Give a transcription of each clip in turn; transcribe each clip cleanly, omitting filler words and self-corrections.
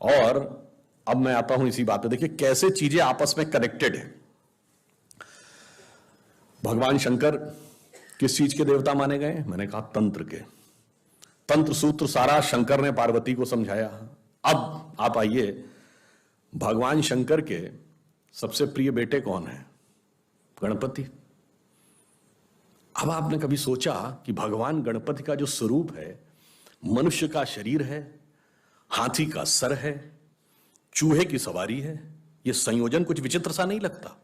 और अब मैं आता हूं इसी बात पे, देखिए कैसे चीजें आपस में कनेक्टेड है। भगवान शंकर किस चीज के देवता माने गए? मैंने कहा तंत्र के। तंत्र सूत्र सारा शंकर ने पार्वती को समझाया। अब आप आइए, भगवान शंकर के सबसे प्रिय बेटे कौन है? गणपति। अब आपने कभी सोचा कि भगवान गणपति का जो स्वरूप है, मनुष्य का शरीर है, हाथी का सर है, चूहे की सवारी है, यह संयोजन कुछ विचित्र सा नहीं लगता?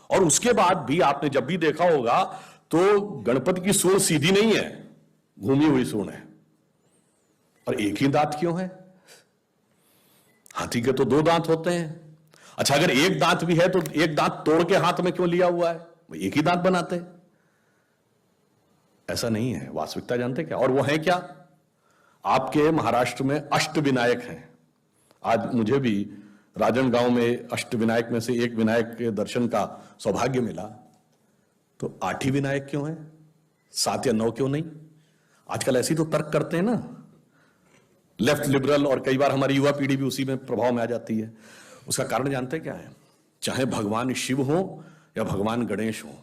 और उसके बाद भी आपने जब भी देखा होगा तो गणपति की सूंड सीधी नहीं है, घूमी हुई सूंड है। और एक ही दांत क्यों है? हाथी के तो 2 दांत होते हैं। अच्छा, अगर एक दांत भी है तो एक दांत तोड़ के हाथ में क्यों लिया हुआ है? एक ही दांत बनाते हैं। ऐसा नहीं है, वास्तविकता जानते क्या? और वो है क्या? आपके महाराष्ट्र में अष्टविनायक हैं। आज मुझे भी राजनगांव में अष्टविनायक में से एक विनायक के दर्शन का सौभाग्य मिला। तो 8 ही विनायक क्यों है, 7 या 9 क्यों नहीं? आजकल ऐसी तो तर्क करते हैं ना लेफ्ट लिबरल, और कई बार हमारी युवा पीढ़ी भी उसी में प्रभाव में आ जाती है। उसका कारण जानते क्या है? चाहे भगवान शिव हो या भगवान गणेश हो,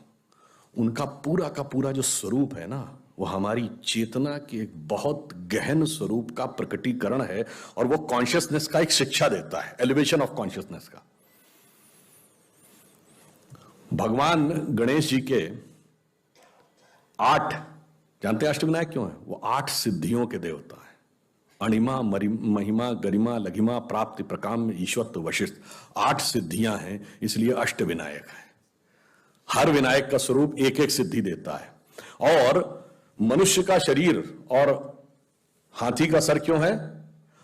उनका पूरा का पूरा जो स्वरूप है ना, वो हमारी चेतना के एक बहुत गहन स्वरूप का प्रकटीकरण है, और वो कॉन्शियसनेस का एक शिक्षा देता है, एलिवेशन ऑफ कॉन्शियसनेस का। भगवान गणेश जी के 8, जानते हैं अष्टविनायक क्यों है? वो 8 सिद्धियों के देवता है। अणिमा, महिमा, गरिमा, लघिमा, प्राप्ति, प्रकाम, ईश्वरत्व, वशिष्ठ, 8 सिद्धियां हैं, इसलिए अष्टविनायक है। हर विनायक का स्वरूप एक एक सिद्धि देता है। और मनुष्य का शरीर और हाथी का सर क्यों है?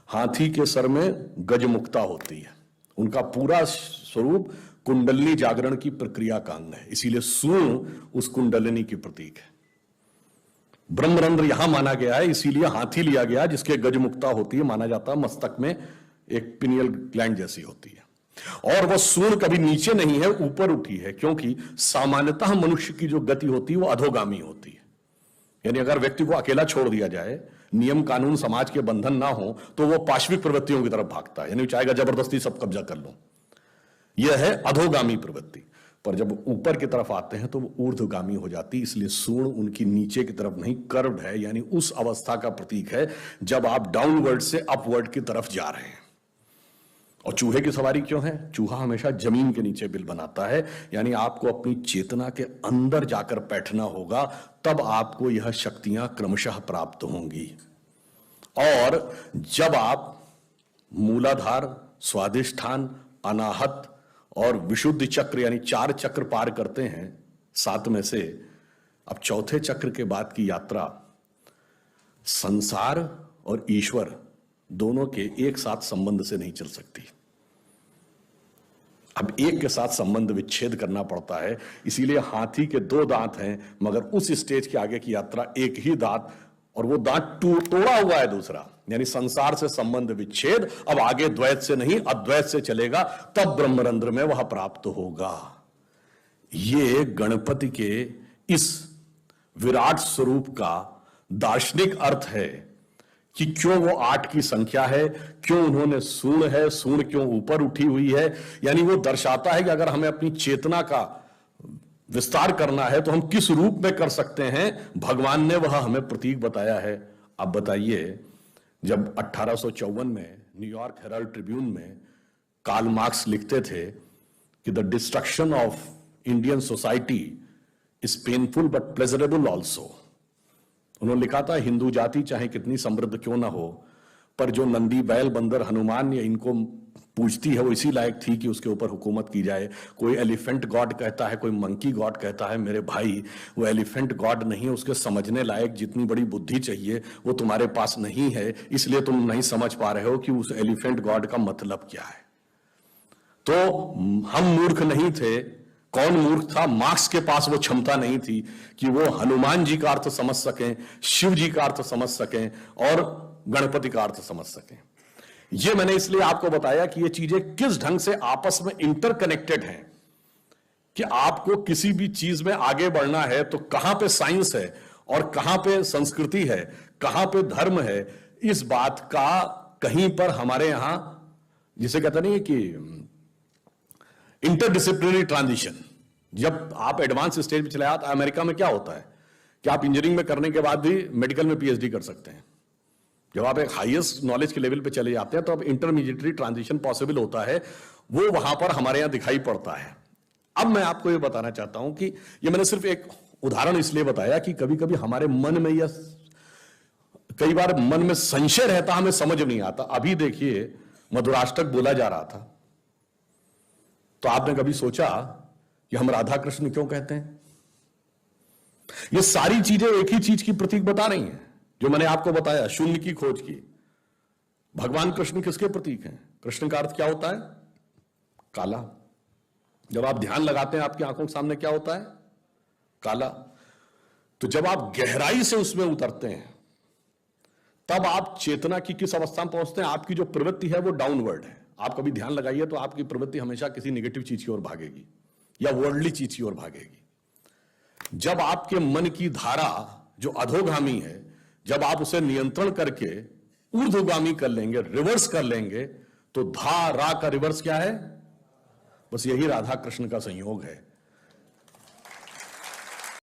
हाथी के सर में गजमुक्ता होती है। उनका पूरा स्वरूप कुंडलिनी जागरण की प्रक्रिया का अंग है, इसीलिए सूंड उस कुंडलिनी की प्रतीक है। ब्रह्मरंध्र यहां माना गया है, इसीलिए हाथी लिया गया, जिसके गजमुक्ता होती है। माना जाता है मस्तक में एक पिनियल ग्लैंड जैसी होती है। और वह सूंड कभी नीचे नहीं है, ऊपर उठी है, क्योंकि सामान्यतः मनुष्य की जो गति होती है वो अधोगामी होती है। यानी अगर व्यक्ति को अकेला छोड़ दिया जाए, नियम कानून समाज के बंधन ना हो, तो वो पाश्विक प्रवृत्तियों की तरफ भागता है, यानी चाहेगा जबरदस्ती सब कब्जा कर लो। यह है अधोगामी प्रवृत्ति। पर जब ऊपर की तरफ आते हैं तो वो ऊर्ध्वगामी हो जाती, इसलिए सूंड उनकी नीचे की तरफ नहीं, कर्व्ड है, यानी उस अवस्था का प्रतीक है जब आप डाउनवर्ड से अपवर्ड की तरफ जा रहे हैं। और चूहे की सवारी क्यों है? चूहा हमेशा जमीन के नीचे बिल बनाता है, यानी आपको अपनी चेतना के अंदर जाकर बैठना होगा, तब आपको यह शक्तियां क्रमशः प्राप्त होंगी। और जब आप मूलाधार, स्वाधिष्ठान, अनाहत और विशुद्ध चक्र यानी 4 चक्र पार करते हैं 7 में से, अब चौथे चक्र के बाद की यात्रा संसार और ईश्वर दोनों के एक साथ संबंध से नहीं चल सकती। अब एक के साथ संबंध विच्छेद करना पड़ता है, इसीलिए हाथी के 2 दांत हैं, मगर उस स्टेज के आगे की यात्रा एक ही दांत, और वो दांत तोड़ा हुआ है दूसरा, यानी संसार से संबंध विच्छेद। अब आगे द्वैत से नहीं अद्वैत से चलेगा, तब ब्रह्मरंध्र में वह प्राप्त होगा। ये गणपति के इस विराट स्वरूप का दार्शनिक अर्थ है कि क्यों वो 8 की संख्या है, क्यों उन्होंने सूंड है, सूंड क्यों ऊपर उठी हुई है। यानी वो दर्शाता है कि अगर हमें अपनी चेतना का विस्तार करना है तो हम किस रूप में कर सकते हैं। भगवान ने वह हमें प्रतीक बताया है। अब बताइए, जब 1854 में न्यूयॉर्क हेराल्ड ट्रिब्यून में कार्ल मार्क्स लिखते थे कि the destruction of Indian society is painful but pleasurable also, उन्होंने लिखा था हिंदू जाति चाहे कितनी समृद्ध क्यों ना हो, पर जो नंदी, बैल, बंदर, हनुमान या इनको पूजती है वो इसी लायक थी कि उसके ऊपर हुकूमत की जाए। कोई एलिफेंट गॉड कहता है, कोई मंकी गॉड कहता है। मेरे भाई, वो एलिफेंट गॉड नहीं है, उसके समझने लायक जितनी बड़ी बुद्धि चाहिए वो तुम्हारे पास नहीं है, इसलिए तुम नहीं समझ पा रहे हो कि उस एलिफेंट गॉड का मतलब क्या है। तो हम मूर्ख नहीं थे। कौन मूर्ख था? मार्क्स के पास वो क्षमता नहीं थी कि वो हनुमान जी का अर्थ समझ सकें, शिव जी का अर्थ समझ सकें और गणपति का अर्थ समझ सकें। ये मैंने इसलिए आपको बताया कि ये चीजें किस ढंग से आपस में इंटरकनेक्टेड हैं, कि आपको किसी भी चीज में आगे बढ़ना है तो कहां पे साइंस है और कहां पे संस्कृति है, कहां पे धर्म है, इस बात का कहीं पर हमारे यहां जिसे कहते नहीं कि इंटरडिसिप्लिनरी ट्रांजिशन, जब आप एडवांस स्टेज पे चले आते, अमेरिका में क्या होता है कि आप इंजीनियरिंग में करने के बाद भी मेडिकल में पीएचडी कर सकते हैं। जब आप एक हाईएस्ट नॉलेज के लेवल पे चले जाते हैं तो अब इंटरमीडिएटरी ट्रांजिशन पॉसिबल होता है, वो वहां पर हमारे यहां दिखाई पड़ता है। अब मैं आपको ये बताना चाहता हूं कि ये मैंने सिर्फ एक उदाहरण इसलिए बताया कि कभी कभी हमारे मन में या कई बार मन में संशय रहता, हमें समझ नहीं आता। अभी देखिए मधुराष्टक बोला जा रहा था, तो आपने कभी सोचा कि हम राधा कृष्ण क्यों कहते हैं? ये सारी चीजें एक ही चीज की प्रतीक बता रही हैं, जो मैंने आपको बताया, शून्य की खोज की। भगवान कृष्ण किसके प्रतीक हैं? कृष्ण का अर्थ क्या होता है? काला। जब आप ध्यान लगाते हैं आपकी आंखों के सामने क्या होता है? काला। तो जब आप गहराई से उसमें उतरते हैं तब आप चेतना की किस अवस्था में पहुंचते हैं? आपकी जो प्रवृत्ति है वो डाउनवर्ड है। आप कभी ध्यान लगाइए तो आपकी प्रवृत्ति हमेशा किसी नेगेटिव चीज की ओर भागेगी या वर्ल्डली चीज की ओर भागेगी। जब आपके मन की धारा जो अधोगामी है, जब आप उसे नियंत्रण करके ऊर्ध्वगामी कर लेंगे, रिवर्स कर लेंगे, तो धारा का रिवर्स क्या है? बस यही राधा कृष्ण का संयोग है।